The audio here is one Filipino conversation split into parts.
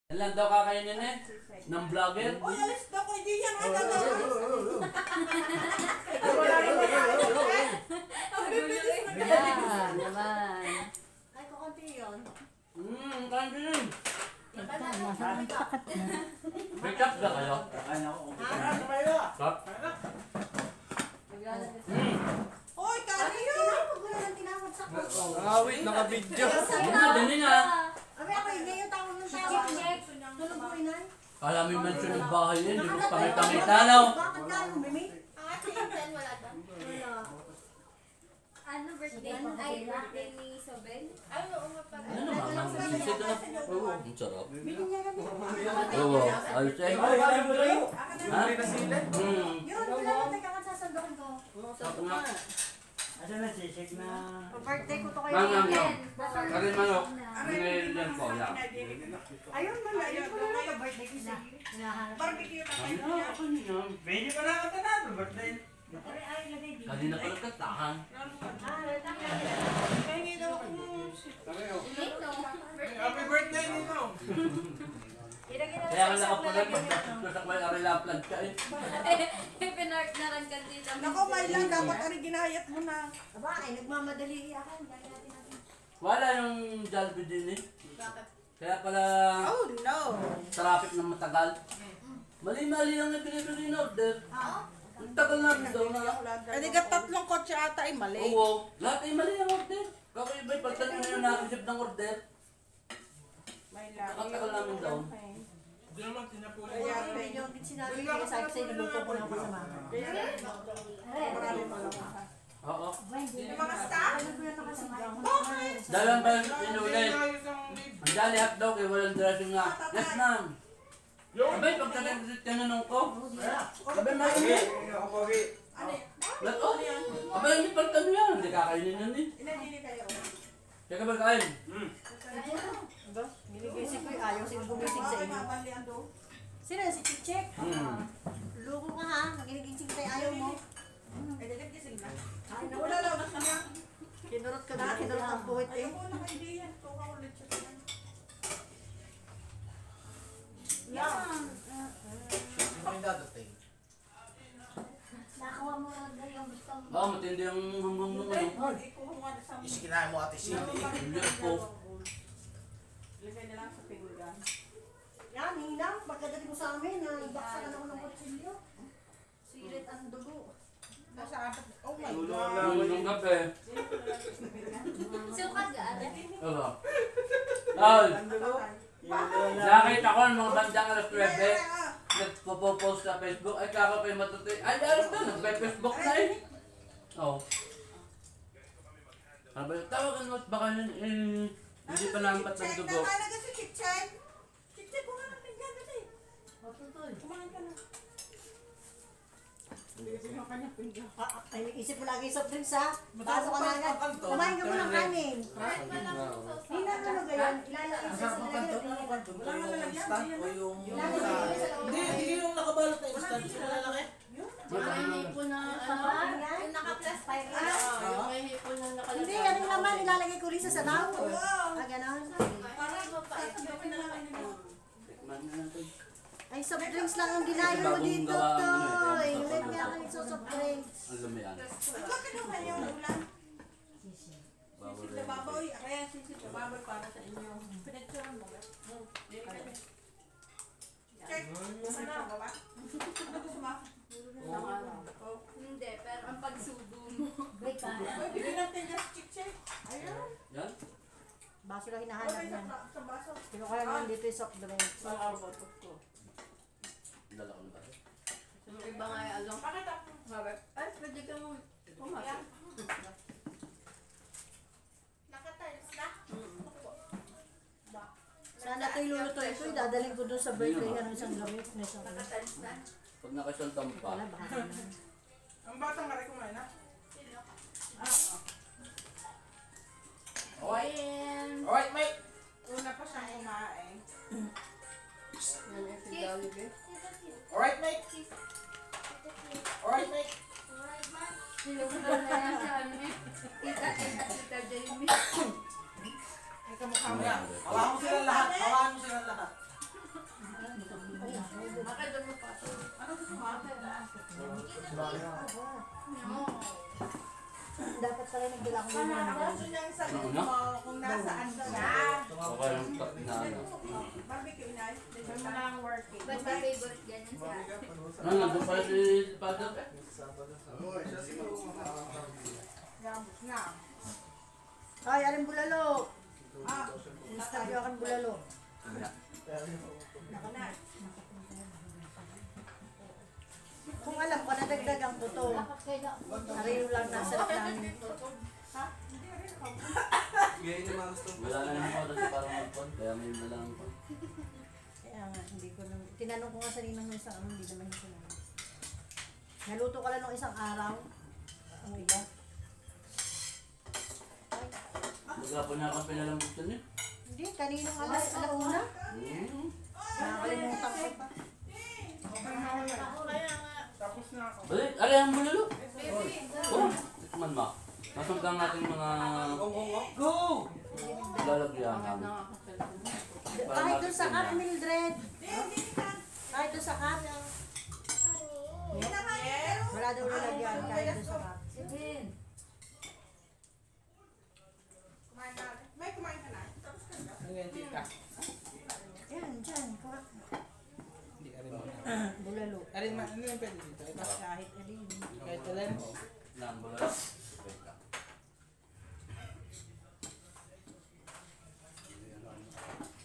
Ilan daw kakainin eh? Ng vlogger? O, alis daw ko, hindi yan. Ay, Yan, naman. ay, kukunti yun. Kandirin. Nasaan ang takat na? May cup na kayo? Cup? Oy, kari yun! Tinawag ko lang tinawag sa ko. Awit, naka-video. Dali na. Abi, ako, hindi yung tawag ng tawag. Tulog mo, inay. Kala may mention ng bahay yun. Di ba pangit-pangit tanaw? Bakit ka, Mimi? Wala. Ano birthday? Ay, birthday ni Sobel? Ay, oo nga pala. Ano naman? Sisid na. Oo, ang sarap. Bili niya kami. Oo, ayos eh. Ha? Yun, wala na tayo kakasasandokin ko. Asa na sisig na? Birthday ko to kayo. Mangang. Karin manok. Ngayon yan po. Yan. Ayun, mama. Ayun ko na lang. Birthday ko siya. Barbecue na kayo. Pwede pa na ka na, birthday. Kanina pa nagkatahan. Pahingi daw ako ng Happy birthday nito! Kaya nga nakapalag pagkasak may arila-plant ka eh. Pinart na rin ka dito. Nako, Mylan, dapat ari ginahayat mo na. Aba, ay nagmamadali ako. Dali natin natin. Wala yung Jollibee din eh. Bakit? Kaya pala Oh, no. traffic ng matagal. Mali-mali lang na pinipili na order. Ang tagal na daw na. Hindi ka tatlong kotse ata ay mali. Oo, lahat ay mali ang order. Kako iba'y pagdating na yung nakasip ng order. Nakatagal namin daw. Hindi naman tinapulin. Kaya yung sinabi ko sa akin, niluto ko ng kasama. Marami pa lang. Oo. Yung mga staff? Dalawang ba yung inulit? Ang jolly hotdog eh, walang dressing nga. Yes ma'am. Abay, pagdating sa tinanong ko. Abay, ma'am. Lahat oh. Abay, hindi palitan mo yan. Hindi kakainin yan eh. Inadili kayo. Kaya ka ba kain? Binigay si Kuy, ayaw sila gumising sa inyo. Sino si Chichek? Luko ka ha, nagigising tayo ayaw mo. Ay, nagigising na. Wala lang na kanya. Kinurot ka na, kinurot ang buhit eh. Ayaw mo na hindi yan. Tuka ulit siya. Yan. May dadating. Nakakuha mo na yung gusto mo. Oo, matindi ang hanggang nung ano. Isikinahin mo ate Cindy. Hindi po. Lagay na lang sa pinggan. Yan, hinang. Pagkadating mo sa amin, baksakan ako ng kutsilyo. Sirit ang dugo. Nasa apat. Oh my God. Nung gabi. Suka gaan. Oo. Ay, nakita ko ng mga bandang alas 9. Nagpo-post sa Facebook. Ay, kako kayo matutoy. Ay, alas na. Nagpe-Facebook na eh. Oo. Sabi, tawagan mo at baka yun eh. Hindi pa nampat ng dugo. Nakalaga si Chichen. Chichen, kuha ng pinggan kasi. Kumain ka na. Ay, isip mo lagi soft drinks ha. Pasok ka na agad. Kumain ka muna ng kanin. Hindi na ano gayon. Ilalagay sa lalagyan. Wala nga lalagyan. Hindi yung nakabalot na instant. Lalaki. May hipo na ano? Yung naka-plus 5 na. May hipo na nakalagay. Hindi, ano naman ilalagay ko rin sa sabaw. Ah, ganon. Para mapait. Tikman na natin. Ay, soft drinks lang ang ginayon mo dito, Toy. Let nga kayo sa soft drinks. Ang lumiyan. Bakit yung kanyang ulan? Bawal Sisit na baboy. Kaya sisit na baboy para sa inyo. Pinagsuran mo ba? Check. Ano ba ba? Ano gusto mo? Hindi, pero ang pagsubo mo. Uy, bigyan natin just chick-check. Ayun. Yan? Baso lang hinahanap yan. Sa baso. Kinukuha naman dito yung soft drinks. Sa botot ko. Dala ko na ba? Yung iba nga yung along. Bakit ako? Sabi, ay, pwede ka mo pumasok. Nakatiles na? Sana ito yung lulutuin ko. Dadalhin ko doon sa birthday ng isang gamit. Nakatiles na. Pag nakasaltang pa. Wala, baka naman. Ang batang nga rin kumain na. Win! Alright, mate. Una pa siyang kumain. Alright, mate. Alright, mate. Sinusunod na yan sa ano eh. Tita Jamie. Ay, kamukha mo. Hawakan mo sila lahat. Hawakan mo sila lahat. dala ko yung mga. Gusto niyang sabihin Ano? mo kung nasaan siya. Okay lang top na ano. Barbecue na. Ito mo lang working. Ba't ba favorite ganyan siya? Ano, nandun pala si Padre eh. Na. Ay, aling bulalo. Ah, Instabyo akan bulalo. naka na. Kung alam ko, nadagdagan ko to. Sariyo lang nasa namin. Wala na naman ako dati parang mag-phone, kaya may na lang ako. Kaya nga, hindi ko nang... Tinanong ko nga sa ninang ng isang ano, hindi naman yung sinabi. Naluto ka lang ng isang araw. Ang iba. Magkapon na akong pinalambot yun eh. Hindi, kaninong alauna. Nakakalimutan ko pa. Balik, alay ang bulalo. Oh, tikman mo. Nasaan ka ang ating mga... Go! Lalagyan Bakit namin. nakakasal? Kahit doon sa cup, Mildred. Kahit doon sa cup. Wala daw lalagyan kahit doon sa cup. Kumain na. May kumain ka na. Tapos ka na. Ano yan, tita? Yan, dyan. Kuha. Hindi, arin mo. Bulalo. Arin mo, ano yung pwede dito? Ito. Kahit alin. Kahit alam. Nang bulalo.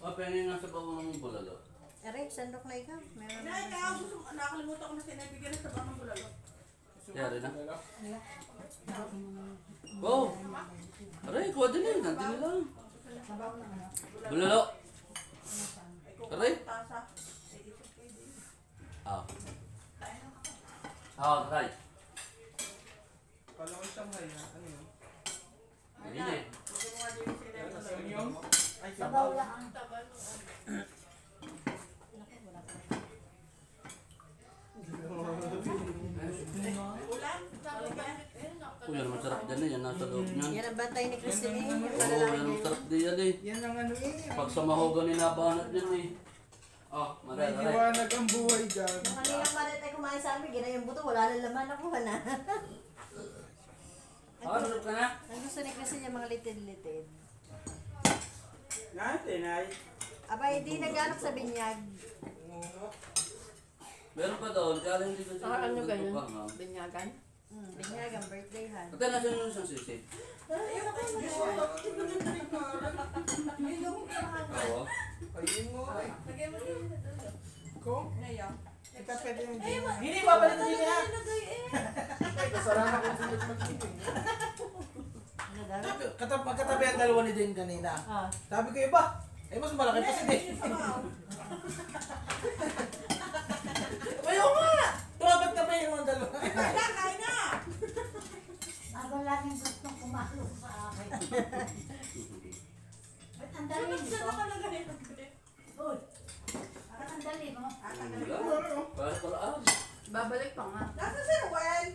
O, pengen nga sa bawang ng bulalo. Eric, sandok na ikaw. Meron Na, ikaw, gusto mo, nakalimutan ko na sinabigyan na sa bawang bulalo. Yari na. Wow! Aray, kuha din eh. Nandun lang. Bulalo. Aray. Tasa. Ah. Ah, right. Kala ko Shanghai na. Ano yun? Ayun eh. Gusto mo nga din sinabigyan. Yung? Ay, Sabaw lang. Ulan. Kuya, masarap dyan eh. Yan nasa loob niyan. Yan ang bantay ni Christine. Yung Oo, palalaki yan niya. masarap din yan eh. yan ang ano eh. Pag sa mahogan ninabanat yan eh. Ah, May maray, maray. liwanag ang buhay dyan. Yung kanilang marit ay kumain sa amin, gina yung buto, wala na laman ako na. Ah, sarap ka na? Ang gusto ni Christine yung mga litid-litid. Natin ay. Aba, hindi naghanap sa binyag. Meron pa doon, kaya lang hindi ko Ah, ano ganyan? nagpapang, ah. Binyagan? Binyag ang birthday han. Pagka nasa yung isang sisig. Oo. Ayun mo. Lagay mo din. Kung? Naya. Ito pwede yung hindi, babalik ko din yan. Kasalanan ko sa mag-ibig. Ano daw? Magkatabi ang dalawa ni Jane kanina. Ah. Sabi ko, iba. Eh, mas malaki pa si Jane. Ayaw nga! Tumabat ka pa yung mga dalawa. Kain na! Ako laging gustong kumalo sa akin. Ba't ang dali nito? Uy! Ba't ang dali mo? Wala. Para paraan. Babalik pa nga. Nasa si Ruel?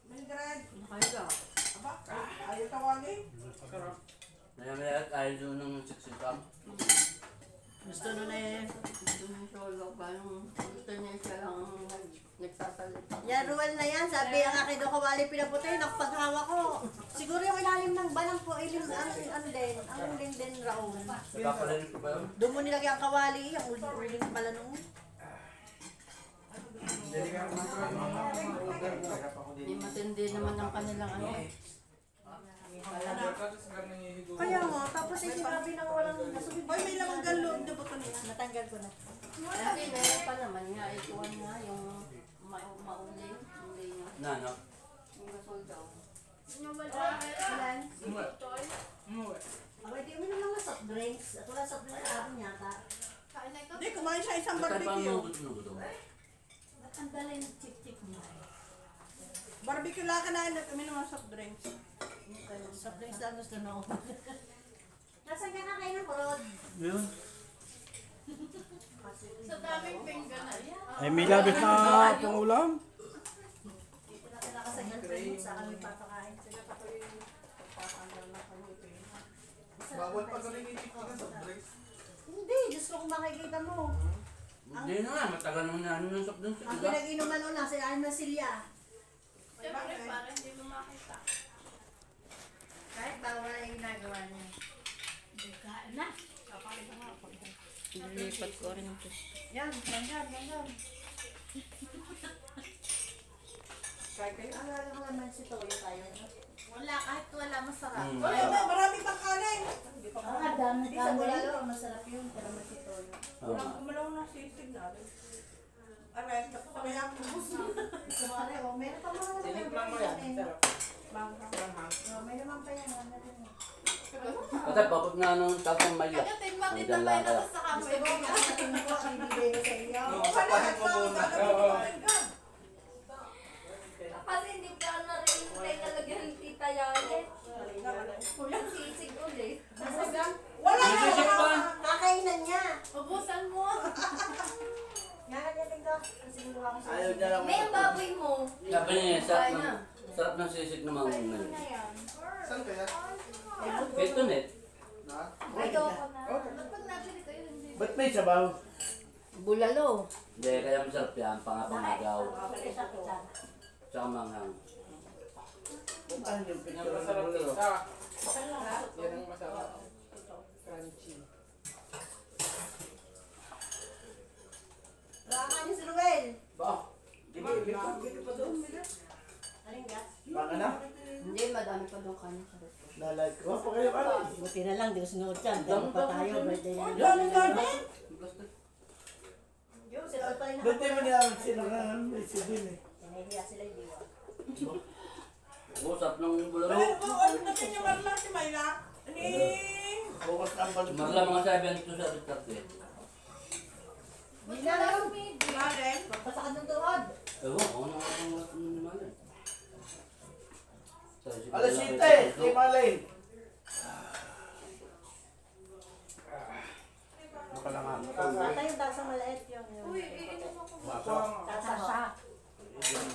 Mildred. Nakahiga. Aba, ayaw tawagin. Maya-maya at ayaw doon ng siksikam. Gusto nun eh. Gusto niya solo pa yung gusto niya siya lang nagsasalita. Yan, Ruel na yan. Sabi ang akin daw kawali pinaputi. Nakapaghawa ko. Siguro yung ilalim ng balang po. Ilim, ano din. Ang uling din, Raul. Nagkapalinis ko ba yun? Doon mo nilagay ang kawali. Ang uling pala nung. Hindi matindi naman ang kanilang ano eh. Kaya nga, tapos ay sinabi nang walang nasubig. Hoy, may lamang galon na buto niya. Natanggal ko na. Kasi meron pa naman nga, ituan nga yung mauling. Hindi niya. Nano? Yung gasol daw. Ilan? Toy. Abay, di uminom lang na soft drinks. At wala soft drinks sa akin yata. Hindi, kumain siya isang Basta pa barbecue. ang gusto. Ba't ang dali ng chik-chik mo? Barbecue lang ka na, uminom ng soft drinks. Soft drinks lang gusto na ako. Nasaan ka na kayo ng kurod? Yun. Sa daming pinggan na yan. Ay, may labis na itong ulam. Dito na sila kasi ng sa kami papakain. Bawal pa galing itikita sa drinks. Hindi, Diyos ko kung makikita mo. Hindi na nga, matagal naman na ano ng soft drinks. Ang Diba? pinag-inuman una, si Ana Silya. Siyempre, parang hindi mo makita. Kahit bawal ay ginagawa niya. Kain na. Nilipat ko rin ito. Yan, langgam. Try kayo. Ang naman si Toyo tayo. Wala, kahit wala masarap. Wala na, marami pang kanin. Ang dami sa bulalo, masarap yun. Pero mas si Toyo. Walang kumalaw na sisig natin. Aray, kaya ako. Kumare, o meron pa mga Tinikman mo yan. Sarap. May naman pa yan. Kasi papag na nung tatang maya. Kaya tayo makita Hanggang tayo lang na kaya. sa Gusto kamay. ko nga sa tingin ko, ang bibigay ko sa iyo. Sapahin mo muna. Kasi hindi ka na rin tayo nalagyan ng tita Yale. Kulang sisig ulit. Wala na, Sisig wala pa. na. Kakainan niya. Ubusan mo. Nga ganyan ko. Siguro ako sa Ayaw niya lang. May ang baboy mo. Sabi niya, sarap ng sisig ng mga Kain mo ngayon. na yan. Saan kaya? Ito net. Ha? Ayoko na. Pag nabili kayo, hindi. Ba't may sabaw? Bulalo. Hindi, kaya masarap yan. Pangapangagaw. Okay, sa kutsara. Tsaka manghang. Ano yung picture ng Masarap bulalo? isa. Yan ang masarap. Crunchy. Baka niyo si Ruel. Ba? Di ba? Bito pa doon. Aling gas? Baka na? Hindi, madami pa doon kanin sa restaurant. Nalike ko. Pa kayo ano? Buti na lang, di ko sinuot yan. Dami pa tayo, birthday na. Dami. Yung sila pa rin Ba't di mo nilaman sila nga may sidin eh? Nahihiya sila yung diwa. Usap ng bulalo. Pero kung ano natin yung marla si Mayla. Bukas na ang balik. Marla mga 7 to 7:30. Ba't wala sumidi? Galing. Papasakad ng tuhod. Ewan ko, ano ang oras ng naman eh. Alas 7, di malay. Nakalangan. Ata yung tasang maliit yung Uy, iinom ako. tasa siya.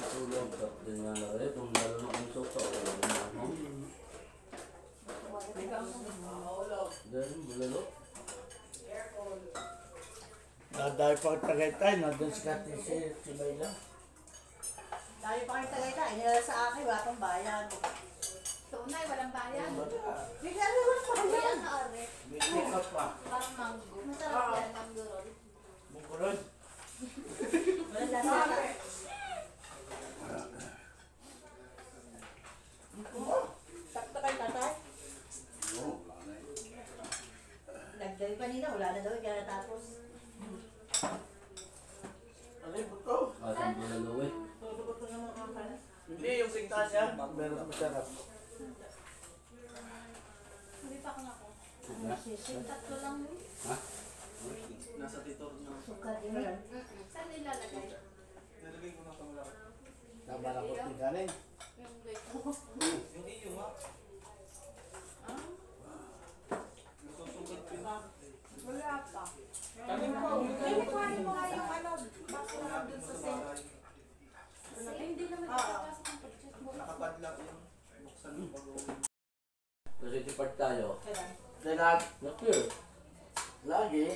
Tulog. Din nga na rin. Kung lalo na kung soto. Dahil bulalo. Dahil pag Tagaytay, nandun si Kati si Mayla. Tayo pa kayo tagay inilala sa akin, wala pang bayan. Tunay, walang bayan. Bigla naman pa Uy, yan. ang are. May pick-up pa. Parang mango. Masarap yan, mango roll. Mungkulod. Wala lasa. Sakto kayo tatay? Nagdali pa nila, wala na daw, kaya natapos. Ano yung buto? Asang bulalo eh. Tutubot ko naman ang kanas. Hindi, yung singtas niya. Meron masarap. Hindi pa ako nako. Ha? Tatlo lang yun. Ha? Nasa titor na. Sukat yun. Saan nilalagay? Nalagay ko na sa malaki. Tama na ko galing. Yung gate. Hindi yung nga. Ah? Nasusugat ko na. Wala pa. Kanin mo. Kuhanin mo nga yung ano. Baso na dun sa sink. Hindi naman nakapasok ang pag-check mo. Nakapadlock yun. Buksan mo pag Kasi tipart tayo. Lahat. Nakir. Lagi.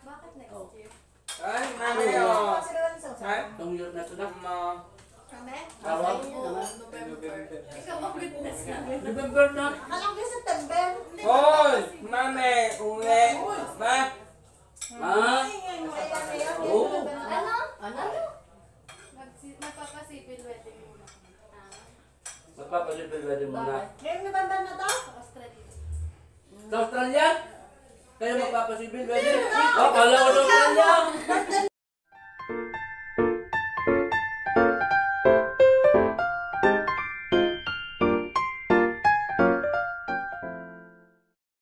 Bakit next Oh. year? Ay, mami oh. Kasi naman sa Ay, Itong year na ito na. Kami? Tawag. November. Ikaw ang witness na. November na. Akala ko yung September. Hoy! Mami! Uli! Ma! Ha? Oo. Ano? Ano? Magpapasipil wedding muna. Magpapasipil wedding muna. Ngayong November na to? Australia. Sa Australia? Kayo magpapasipil wedding? Oh, kala ko sa Australia.